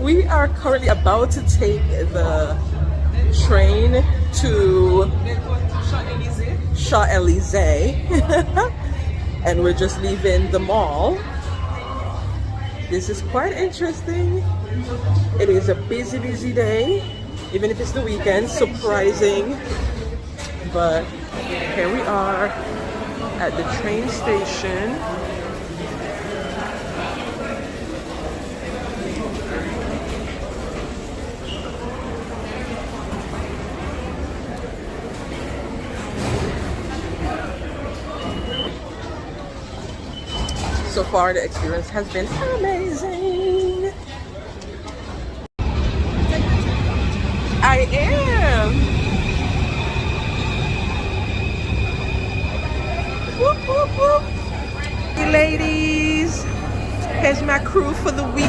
We are currently about to take the train to Champs-Élysées and we're just leaving the mall. This is quite interesting. It is a busy day, even if it's the weekend. Surprising, but here we are at the train station. So far, the experience has been amazing. I am. Whoop, whoop, whoop. Hey ladies, here's my crew for the week.